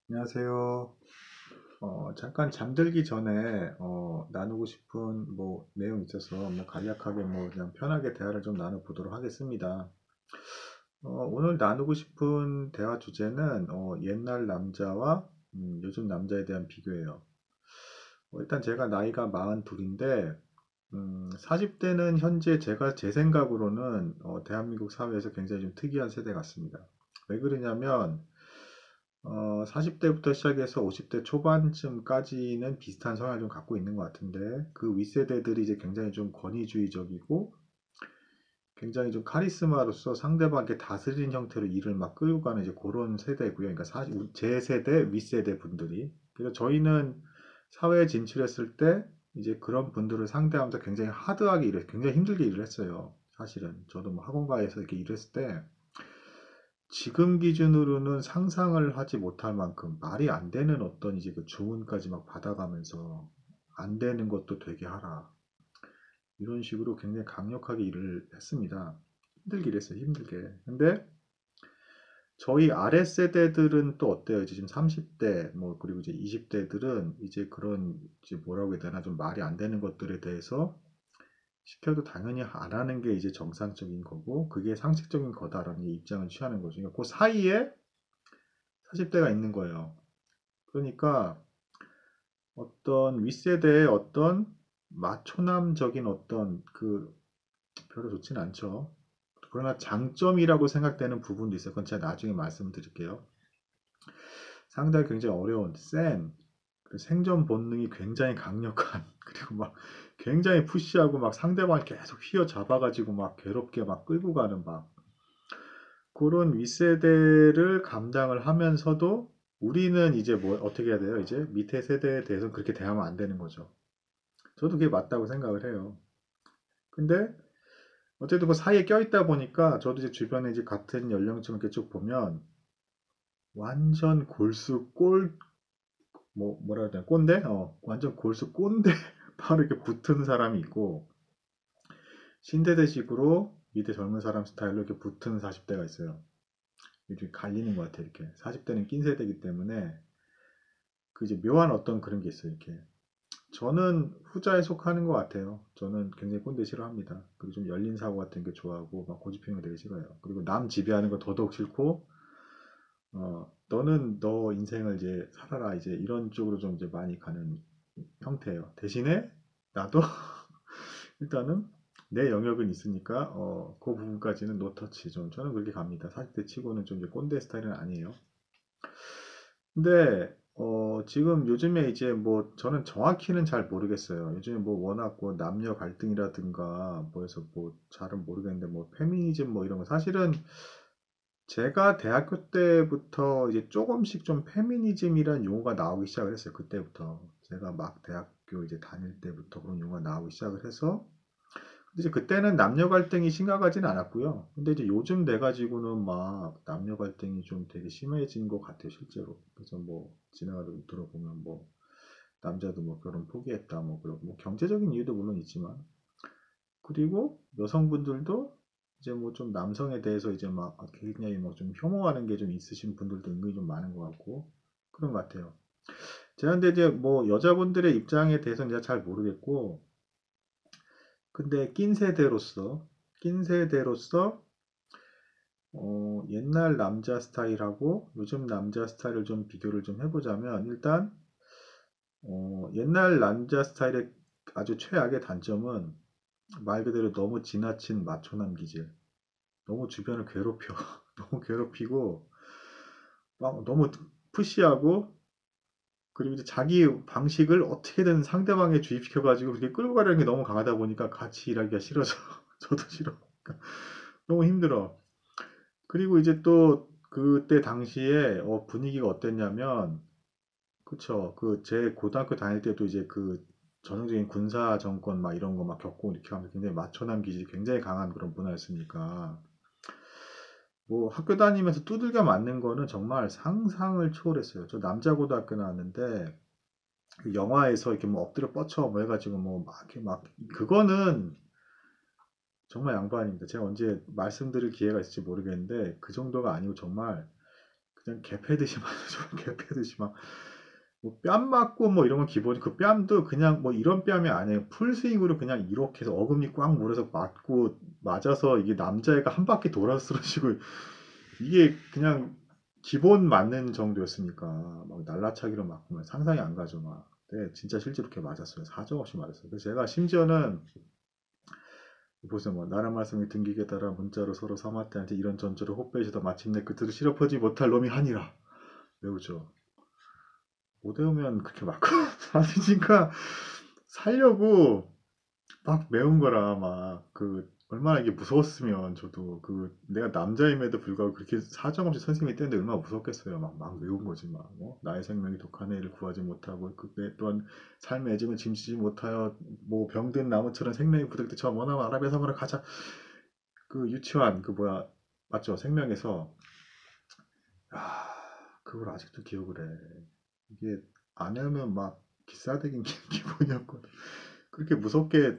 안녕하세요. 잠깐 잠들기 전에 나누고 싶은 뭐 내용 있어서 뭐 간략하게 뭐 그냥 편하게 대화를 좀 나눠보도록 하겠습니다. 오늘 나누고 싶은 대화 주제는 옛날 남자와 요즘 남자에 대한 비교예요. 일단 제가 나이가 42인데 40대는 현재 제 생각으로는 대한민국 사회에서 굉장히 좀 특이한 세대 같습니다. 왜 그러냐면 40대부터 시작해서 50대 초반쯤까지는 비슷한 성향을 좀 갖고 있는 것 같은데, 그 윗세대들이 이제 굉장히 좀 권위주의적이고, 굉장히 좀 카리스마로서 상대방에게 다스리는 형태로 일을 막 끌고 가는 이제 그런 세대고요. 그러니까 제 세대, 윗세대 분들이. 그래서 저희는 사회에 진출했을 때 이제 그런 분들을 상대하면서 굉장히 하드하게 굉장히 힘들게 일을 했어요. 사실은. 저도 뭐 학원가에서 이렇게 일했을 때, 지금 기준으로는 상상을 하지 못할 만큼 말이 안 되는 어떤 이제 그 주문까지 막 받아가면서 안 되는 것도 되게 하라. 이런 식으로 굉장히 강력하게 일을 했습니다. 힘들게 일했어요, 힘들게. 근데 저희 아래 세대들은 또 어때요? 이제 지금 30대, 뭐, 그리고 이제 20대들은 이제 그런, 이제 뭐라고 해야 되나, 좀 말이 안 되는 것들에 대해서 시켜도 당연히 안 하는 게 이제 정상적인 거고, 그게 상식적인 거다라는 입장을 취하는 거죠. 그러니까 그 사이에 40대가 있는 거예요. 그러니까 어떤 윗세대의 어떤 마초남적인 어떤 그 별로 좋진 않죠. 그러나 장점이라고 생각되는 부분도 있어요. 그건 제가 나중에 말씀드릴게요. 상당히 굉장히 어려운 생존 본능이 굉장히 강력한 그리고 막 굉장히 푸시하고 막 상대방을 계속 휘어잡아가지고 막 괴롭게 막 끌고 가는 막 그런 윗세대를 감당을 하면서도 우리는 이제 뭐 어떻게 해야 돼요? 이제 밑에 세대에 대해서 그렇게 대하면 안 되는 거죠. 저도 그게 맞다고 생각을 해요. 근데 어쨌든 그 사이에 껴있다 보니까 저도 이제 주변에 이제 같은 연령층 이렇게 쭉 보면 완전 골수 뭐라 해야 되나 꼰대? 완전 골수 꼰대 바로 이렇게 붙은 사람이 있고 신대대식으로 밑에 젊은 사람 스타일로 이렇게 붙은 40대가 있어요. 이렇게 갈리는 것 같아요. 이렇게 40대는 낀 세대이기 때문에 그 이제 묘한 어떤 그런 게 있어요. 이렇게 저는 후자에 속하는 것 같아요. 저는 굉장히 꼰대 싫어합니다. 그리고 좀 열린 사고 같은 게 좋아하고 막 고집 피우는 거 되게 싫어해요. 그리고 남 지배하는 거 더더욱 싫고 너는 너 인생을 이제 살아라 이제 이런 쪽으로 좀 이제 많이 가는 형태예요. 대신에 나도 일단은 내 영역은 있으니까 그 부분까지는 노터치 좀 저는 그렇게 갑니다. 40대 치고는 좀 이제 꼰대 스타일은 아니에요. 근데 지금 요즘에 이제 뭐 저는 정확히는 잘 모르겠어요. 요즘에 뭐 워낙 뭐 남녀 갈등이라든가 뭐해서 뭐 잘은 모르겠는데 뭐 페미니즘 뭐 이런 거 사실은 제가 대학교 때부터 이제 조금씩 좀 페미니즘이라는 용어가 나오기 시작을 했어요. 그때부터 제가 막 대학교 이제 다닐 때부터 그런 용어가 나오기 시작을 해서 근데 이제 그때는 남녀 갈등이 심각하진 않았고요. 근데 이제 요즘 돼 가지고는 막 남녀 갈등이 좀 되게 심해진 것 같아요, 실제로. 그래서 뭐 지나가다 들어보면 뭐 남자도 뭐 결혼 포기했다 뭐 그러고 뭐 경제적인 이유도 물론 있지만 그리고 여성분들도 이제 뭐 좀 남성에 대해서 이제 막 굉장히 막 좀 혐오하는 게 좀 있으신 분들도 은근히 좀 많은 것 같고 그런 것 같아요. 제가 근데 이제 뭐 여자분들의 입장에 대해서는 제가 잘 모르겠고 근데 낀 세대로서 옛날 남자 스타일하고 요즘 남자 스타일을 좀 비교를 좀 해보자면 일단 옛날 남자 스타일의 아주 최악의 단점은 말 그대로 너무 지나친 마초남 기질. 너무 주변을 괴롭혀. 너무 괴롭히고 막 너무 푸시하고 그리고 이제 자기 방식을 어떻게든 상대방에 주입시켜가지고 그렇게 끌고 가려는 게 너무 강하다 보니까 같이 일하기가 싫어서 저도 싫어. 그러니까 너무 힘들어. 그리고 이제 또 그때 당시에 분위기가 어땠냐면 그쵸 그 제 고등학교 다닐 때도 이제 그 전형적인 군사 정권 막 이런 거 막 겪고 이렇게 하면서 굉장히 마초남 기질이 굉장히 강한 그런 문화였으니까 뭐 학교 다니면서 두들겨 맞는 거는 정말 상상을 초월했어요. 저 남자 고등학교 나왔는데 그 영화에서 이렇게 뭐 엎드려 뻗쳐 뭐 해가지고 뭐 막 이렇게 막 그거는 정말 양반입니다. 제가 언제 말씀드릴 기회가 있을지 모르겠는데 그 정도가 아니고 정말 그냥 개 패듯이 맞아줘. 개 패듯이 막 뭐 뺨 맞고 뭐 이런 건 기본이 그 뺨도 그냥 뭐 이런 뺨이 아니에요. 풀스윙으로 그냥 이렇게 해서 어금니 꽉 물어서 맞고 맞아서 이게 남자애가 한 바퀴 돌아 쓰러지고 이게 그냥 기본 맞는 정도였으니까 막 날라차기로 맞고 상상이 안 가죠 막. 근데 진짜 실제로 이렇게 맞았어요. 사정없이 맞았어요. 그래서 제가 심지어는 보세요 뭐 나란 말씀이 등기게 따라 문자로 서로 사마태한테 이런 전조를 호빼시다 마침내 그들을 실업하지 못할 놈이 하니라. 외우죠. 못 외우면 그렇게 맞고 사실니까 살려고 막 매운 거라 막 그 얼마나 이게 무서웠으면 저도 그 내가 남자임에도 불구하고 그렇게 사정없이 선생님이 때는데 얼마나 무섭겠어요. 막 외운 거지 막 나의 생명이 독한 애를 구하지 못하고 그때 또한 삶의 애증을 짐지지 못하여 뭐 병든 나무처럼 생명이 부득대 저 머나먼 아라비아 사막으로 가자. 그 유치원 그 뭐야 맞죠? 생명에서 아 그걸 아직도 기억을 해. 이게 안 하면 막 기싸대긴 기분이었거든. 그렇게 무섭게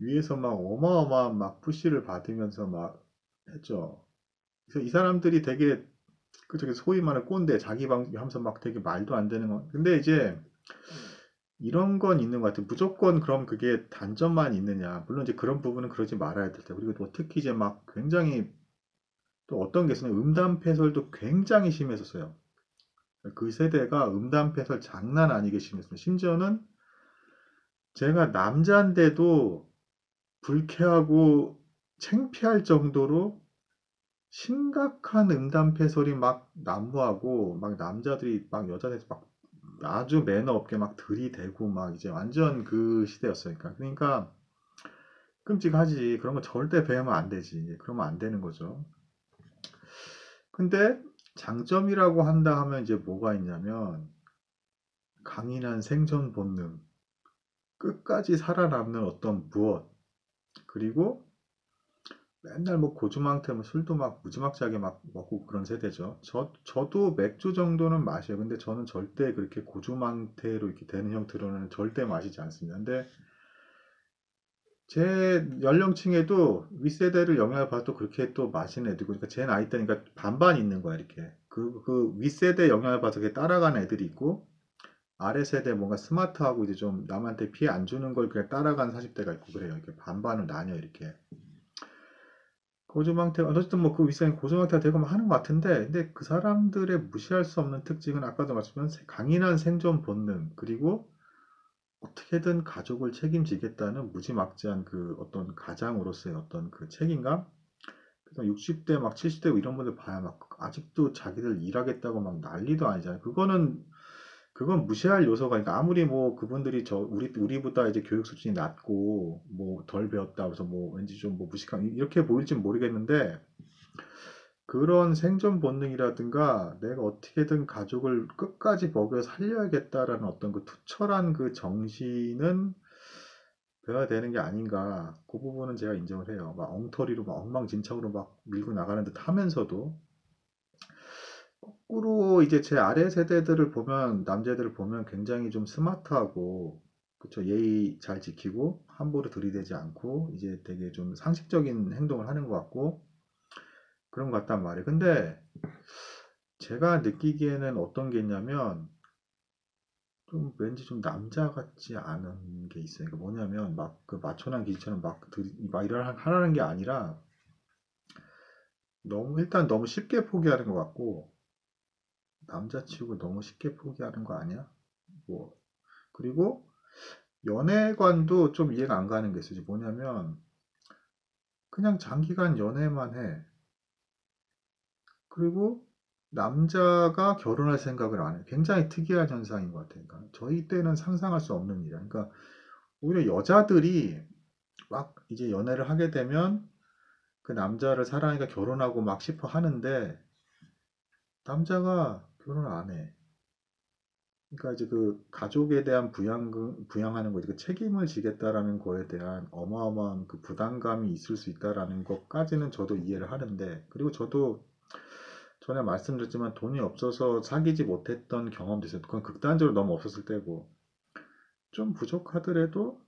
위에서 막 어마어마한 막 푸시를 받으면서 막 했죠. 그래서 이 사람들이 되게 그 저기 소위 말하는 꼰대 자기 방 하면서 막 되게 말도 안 되는 거. 근데 이제 이런 건 있는 것 같아요. 무조건 그럼 그게 단점만 있느냐. 물론 이제 그런 부분은 그러지 말아야 될 때. 그리고 또 특히 이제 막 굉장히 또 어떤 게 있으면 음담패설도 굉장히 심했었어요. 그 세대가 음담패설 장난 아니게 심했어요. 심지어는 제가 남자인데도 불쾌하고 창피할 정도로 심각한 음담패설이 막 난무하고 막 남자들이 막 여자들이 막 아주 매너 없게 막 들이대고 막 이제 완전 그 시대였으니까 그러니까 끔찍하지 그런 거 절대 배우면 안 되지 그러면 안 되는 거죠. 근데 장점이라고 한다 하면 이제 뭐가 있냐면 강인한 생존 본능 끝까지 살아남는 어떤 무엇 그리고 맨날 뭐 고주망태 뭐 술도 막 무지막지하게 막 먹고 그런 세대죠. 저도 맥주 정도는 마셔요. 근데 저는 절대 그렇게 고주망태로 이렇게 되는 형태로는 절대 마시지 않습니다. 근데 제 연령층에도 윗세대를 영향을 받아 또 그렇게 또 마시는 애들이고, 그러니까 제 나이 때니까 반반 있는 거야, 이렇게. 그 윗세대 영향을 받아서 이렇게 따라가는 애들이 있고, 아래 세대 뭔가 스마트하고 이제 좀 남한테 피해 안 주는 걸 그냥 따라가는 40대가 있고 그래요. 이렇게 반반으로 나뉘어, 이렇게. 고주망태, 어쨌든 뭐 그 윗세대는 고주망태가 되고 막 하는 것 같은데, 근데 그 사람들의 무시할 수 없는 특징은 아까도 말씀드린 강인한 생존 본능, 그리고 어떻게든 가족을 책임지겠다는 무지막지한 그 어떤 가장으로서의 어떤 그 책임감? 그래서 60대 막 70대 이런 분들 봐야 막 아직도 자기들 일하겠다고 막 난리도 아니잖아요. 그건 무시할 요소가 그러니까 아무리 뭐 그분들이 저 우리보다 이제 교육 수준이 낮고 뭐 덜 배웠다 그래서 뭐 왠지 좀 뭐 무식한 이렇게 보일진 모르겠는데 그런 생존 본능이라든가 내가 어떻게든 가족을 끝까지 먹여 살려야겠다라는 어떤 그 투철한 그 정신은 배워야 되는 게 아닌가. 그 부분은 제가 인정을 해요. 막 엉터리로 막 엉망진창으로 막 밀고 나가는 듯 하면서도 거꾸로 이제 제 아래 세대들을 보면 남자들을 보면 굉장히 좀 스마트하고 그쵸 예의 잘 지키고 함부로 들이대지 않고 이제 되게 좀 상식적인 행동을 하는 것 같고 그런 것 같단 말이에요. 근데 제가 느끼기에는 어떤 게 있냐면 좀 왠지 좀 남자 같지 않은 게 있어요. 그러니까 뭐냐면 막 그 마초난 기지처럼 막 일을 하라는 게 아니라 일단 너무 쉽게 포기하는 것 같고 남자치고 너무 쉽게 포기하는 거 아니야? 뭐 그리고 연애관도 좀 이해가 안 가는 게 있어요. 뭐냐면 그냥 장기간 연애만 해. 그리고 남자가 결혼할 생각을 안 해. 굉장히 특이한 현상인 것 같아요. 그러니까 저희 때는 상상할 수 없는 일이야. 그러니까 오히려 여자들이 막 이제 연애를 하게 되면 그 남자를 사랑하니까 결혼하고 막 싶어 하는데 남자가 결혼을 안 해. 그러니까 이제 그 가족에 대한 부양하는 거, 그 책임을 지겠다라는 거에 대한 어마어마한 그 부담감이 있을 수 있다라는 것까지는 저도 이해를 하는데, 그리고 저도 전에 말씀드렸지만 돈이 없어서 사귀지 못했던 경험도 있어요. 그건 극단적으로 너무 없었을 때고, 좀 부족하더라도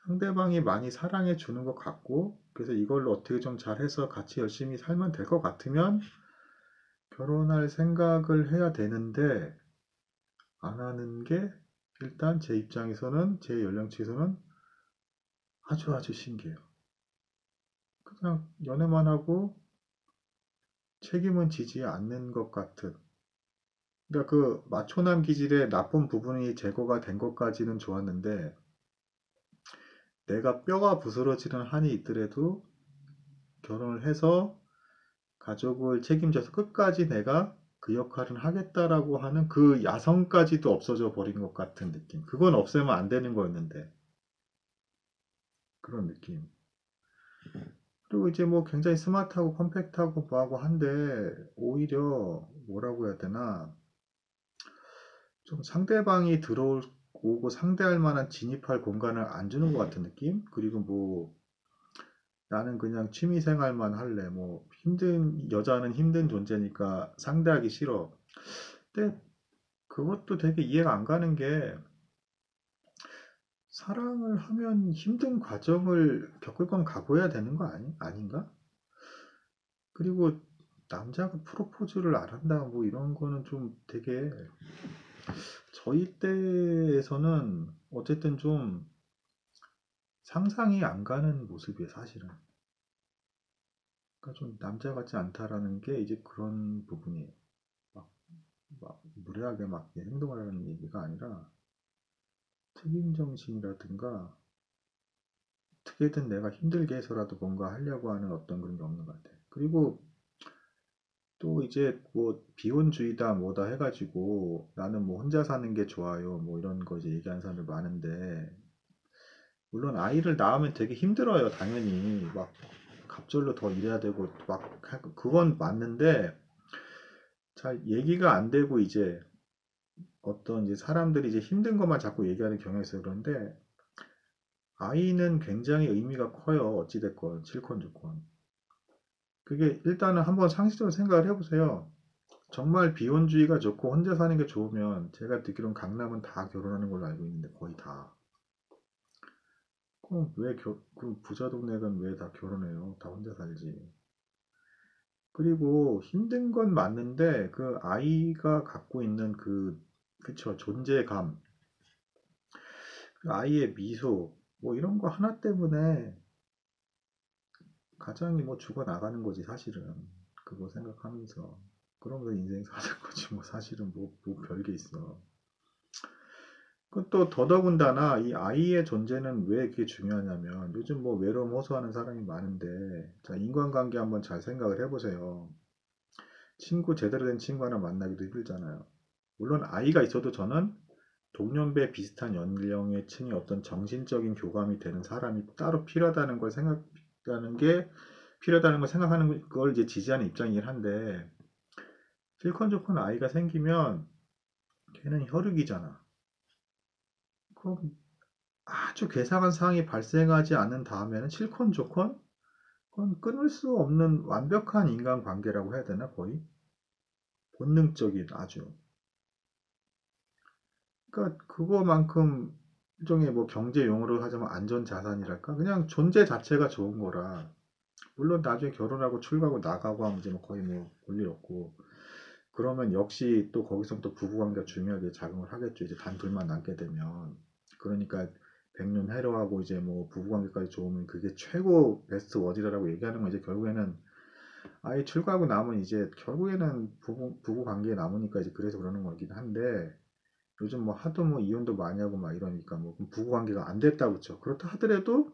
상대방이 많이 사랑해 주는 것 같고, 그래서 이걸로 어떻게 좀 잘해서 같이 열심히 살면 될 것 같으면 결혼할 생각을 해야 되는데 안 하는 게 일단 제 입장에서는 제 연령치에서는 아주 아주 신기해요. 그냥 연애만 하고 책임은 지지 않는 것 같은. 그러니까 그 마초남 기질의 나쁜 부분이 제거가 된 것까지는 좋았는데 내가 뼈가 부스러지는 한이 있더라도 결혼을 해서 가족을 책임져서 끝까지 내가 그 역할은 하겠다라고 하는 그 야성까지도 없어져 버린 것 같은 느낌. 그건 없애면 안 되는 거였는데 그런 느낌. 그리고 이제 뭐 굉장히 스마트하고 컴팩트하고 뭐하고 한데 오히려 뭐라고 해야 되나 좀 상대방이 들어오고 상대할 만한 진입할 공간을 안 주는 것 같은 느낌? 그리고 뭐 나는 그냥 취미 생활만 할래. 뭐 힘든 여자는 힘든 존재니까 상대하기 싫어. 근데 그것도 되게 이해가 안 가는 게 사랑을 하면 힘든 과정을 겪을 건 각오해야 되는 거 아닌가? 그리고 남자가 프로포즈를 안 한다 뭐 이런 거는 좀 되게 저희 때에서는 어쨌든 좀 상상이 안 가는 모습이에요, 사실은. 그러니까 좀 남자 같지 않다라는 게 이제 그런 부분이에요. 막, 막 무례하게 막 행동을 하는 얘기가 아니라 책임 정신이라든가 어떻게든 내가 힘들게 해서라도 뭔가 하려고 하는 어떤 그런 게 없는 것 같아요. 그리고 또 이제 뭐 비혼주의다 뭐다 해가지고 나는 뭐 혼자 사는 게 좋아요 뭐 이런 거 이제 얘기하는 사람들 많은데 물론 아이를 낳으면 되게 힘들어요 당연히 막 갑절로 더 일해야 되고 그건 맞는데 잘 얘기가 안 되고 이제 어떤 이제 사람들이 이제 힘든 것만 자꾸 얘기하는 경향이 있어요. 그런데 아이는 굉장히 의미가 커요. 어찌됐건 싫건 좋건. 그게 일단은 한번 상식적으로 생각을 해보세요. 정말 비혼주의가 좋고 혼자 사는 게 좋으면 제가 듣기로는 강남은 다 결혼하는 걸로 알고 있는데 거의 다. 그럼 그 부자 동네는 왜 다 결혼해요? 다 혼자 살지. 그리고 힘든 건 맞는데 그 아이가 갖고 있는 그쵸, 존재감, 그 아이의 미소, 뭐 이런 거 하나 때문에 가장이 뭐 죽어나가는 거지, 사실은. 그거 생각하면서. 그러면서 인생 사는 거지, 뭐 사실은 뭐 별게 있어. 또 더더군다나 이 아이의 존재는 왜 그게 중요하냐면 요즘 뭐 외로움 호소하는 사람이 많은데 자, 인간관계 한번 잘 생각을 해보세요. 친구 제대로 된 친구 하나 만나기도 힘들잖아요. 물론 아이가 있어도 저는 동년배 비슷한 연령의 층의 어떤 정신적인 교감이 되는 사람이 따로 필요하다는 걸 생각하는 게 필요하다는 걸 생각하는 걸 이제 지지하는 입장이긴 한데 실컷 좋건 아이가 생기면 걔는 혈육이잖아. 그럼 아주 괴상한 상황이 발생하지 않는 다음에는 실컷 좋건 그건 끊을 수 없는 완벽한 인간관계라고 해야 되나 거의 본능적인 아주 그러니까 그거만큼 일종의 뭐 경제 용어로 하자면 안전자산이랄까 그냥 존재 자체가 좋은 거라 물론 나중에 결혼하고 출가하고 나가고 하면 이제 뭐 거의 뭐 볼 일 없고 그러면 역시 또 거기서 또 부부관계가 중요하게 작용을 하겠죠 이제 단 둘만 남게 되면 그러니까 백년 해로하고 이제 뭐 부부관계까지 좋으면 그게 최고 베스트 워디라고 얘기하는 건 이제 결국에는 아예 출가하고 나면 이제 결국에는 부부 관계에 남으니까 이제 그래서 그러는 거긴 한데 요즘 뭐 하도 뭐 이혼도 많이 하고 막 이러니까 뭐 부부 관계가 안 됐다고 쳐. 그렇다 하더라도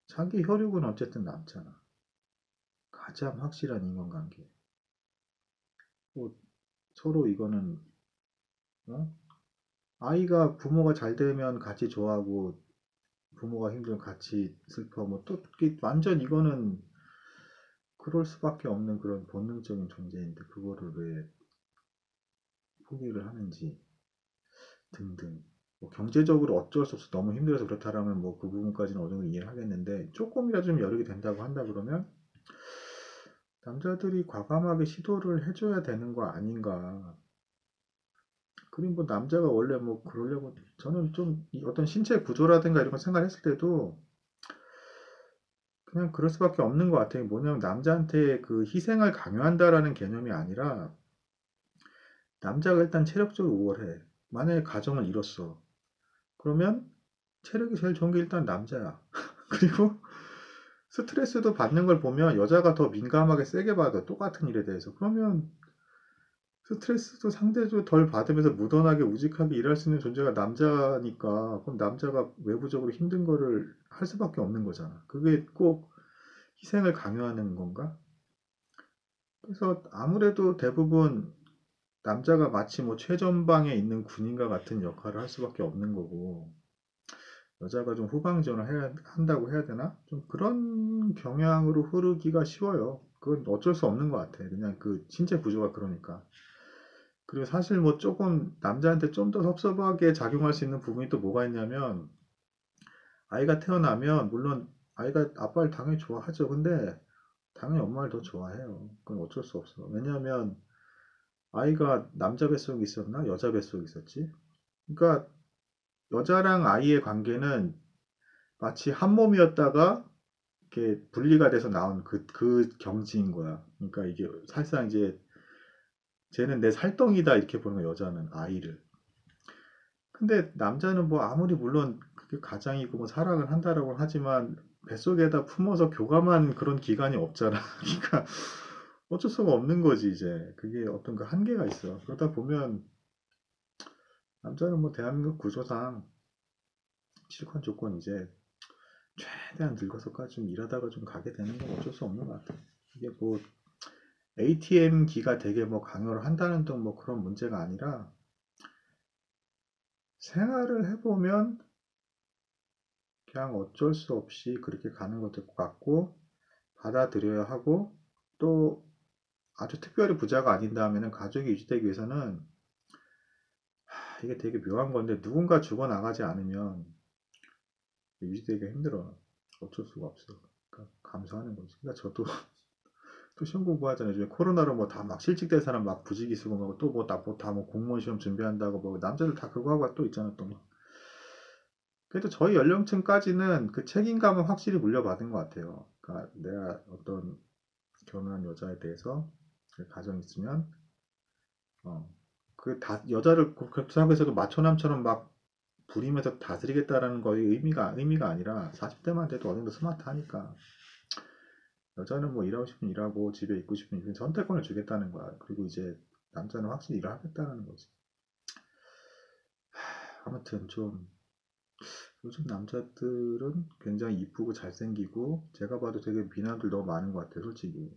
자기 혈육은 어쨌든 남잖아. 가장 확실한 인간관계. 뭐 서로 이거는 어? 아이가 부모가 잘 되면 같이 좋아하고 부모가 힘들면 같이 슬퍼. 뭐또 완전 이거는 그럴 수밖에 없는 그런 본능적인 존재인데 그거를 왜 포기를 하는지 등등. 뭐 경제적으로 어쩔 수 없어 너무 힘들어서 그렇다라면 뭐 그 부분까지는 어느 정도 이해를 하겠는데 조금이라도 좀 여력이 된다고 한다 그러면 남자들이 과감하게 시도를 해줘야 되는 거 아닌가. 그리고 뭐 남자가 원래 뭐 그러려고 저는 좀 어떤 신체 구조라든가 이런 거 생각했을 때도 그냥 그럴 수밖에 없는 것 같아요. 뭐냐면 남자한테 그 희생을 강요한다라는 개념이 아니라 남자가 일단 체력적으로 우월해. 만약에 가정을 이뤘어. 그러면 체력이 제일 좋은 게 일단 남자야. 그리고 스트레스도 받는 걸 보면 여자가 더 민감하게 세게 받아. 똑같은 일에 대해서. 그러면 스트레스도 상대적으로 덜 받으면서 무던하게 우직하게 일할 수 있는 존재가 남자니까 그럼 남자가 외부적으로 힘든 거를 할 수밖에 없는 거잖아. 그게 꼭 희생을 강요하는 건가? 그래서 아무래도 대부분 남자가 마치 뭐 최전방에 있는 군인과 같은 역할을 할 수밖에 없는 거고 여자가 좀 후방전을 해야 한다고 해야 되나? 좀 그런 경향으로 흐르기가 쉬워요. 그건 어쩔 수 없는 것 같아. 그냥 그 신체 구조가 그러니까. 그리고 사실 뭐 조금 남자한테 좀 더 섭섭하게 작용할 수 있는 부분이 또 뭐가 있냐면 아이가 태어나면 물론 아이가 아빠를 당연히 좋아하죠. 근데 당연히 엄마를 더 좋아해요. 그건 어쩔 수 없어. 왜냐하면 아이가 남자 뱃속에 있었나? 여자 뱃속에 있었지? 그러니까 여자랑 아이의 관계는 마치 한 몸이었다가 이렇게 분리가 돼서 나온 그 경지인 거야. 그러니까 이게 사실상 이제 쟤는 내 살덩이다 이렇게 보는 거야, 여자는 아이를. 근데 남자는 뭐 아무리 물론 그게 가장이고 뭐 사랑을 한다라고 하지만 뱃속에다 품어서 교감한 그런 기간이 없잖아. 그러니까 어쩔 수가 없는 거지 이제. 그게 어떤 그 한계가 있어. 그러다 보면 남자는 뭐 대한민국 구조상 실컷 조건 이제 최대한 늙어서까지 좀 일하다가 좀 가게 되는 건 어쩔 수 없는 것 같아. 이게 뭐 ATM 기가 되게 뭐 강요를 한다는 등 뭐 그런 문제가 아니라 생활을 해보면 그냥 어쩔 수 없이 그렇게 가는 것도 같고 받아들여야 하고 또 아주 특별히 부자가 아닌다면은 가족이 유지되기 위해서는 이게 되게 묘한 건데 누군가 죽어나가지 않으면 유지되기가 힘들어. 어쩔 수가 없어. 그러니까 감수하는 거지. 그러니까 저도 또 시험 공부하잖아요. 요즘에 코로나로 뭐 다 막 실직된 사람 막 부지기 쓰고 막 또 뭐 다 뭐 공무원 시험 준비한다고 뭐 남자들 다 그거 하고 또 있잖아 또 막. 그래도 저희 연령층까지는 그 책임감은 확실히 물려받은 것 같아요. 그러니까 내가 어떤 결혼한 여자에 대해서 그 가정 있으면 그 다 여자를 그렇게 생각해서도 마초남처럼 막 부리면서 다스리겠다라는 거의 의미가 아니라 40대만 돼도 어느 정도 스마트하니까 여자는 뭐 일하고 싶으면 일하고 집에 있고 싶으면 선택권을 주겠다는 거야. 그리고 이제 남자는 확실히 일을 하겠다는 거지. 아무튼 좀 요즘 남자들은 굉장히 이쁘고 잘생기고 제가 봐도 되게 미남들 너무 많은 것 같아요, 솔직히.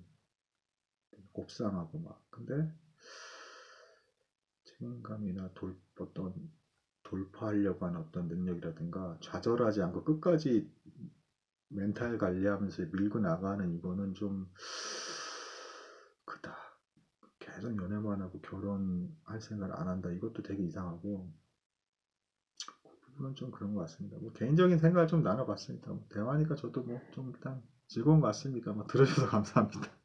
곱상하고 막. 근데 책임감이나 어떤 돌파하려고 하는 어떤 능력이라든가 좌절하지 않고 끝까지 멘탈 관리하면서 밀고 나가는 이거는 좀 크다. 계속 연애만 하고 결혼할 생각을 안 한다. 이것도 되게 이상하고 그 부분은 좀 그런 것 같습니다. 뭐 개인적인 생각을 좀 나눠봤습니다. 뭐 대화하니까 저도 뭐 좀 일단 즐거운 것 같습니다. 뭐 들어주셔서 감사합니다.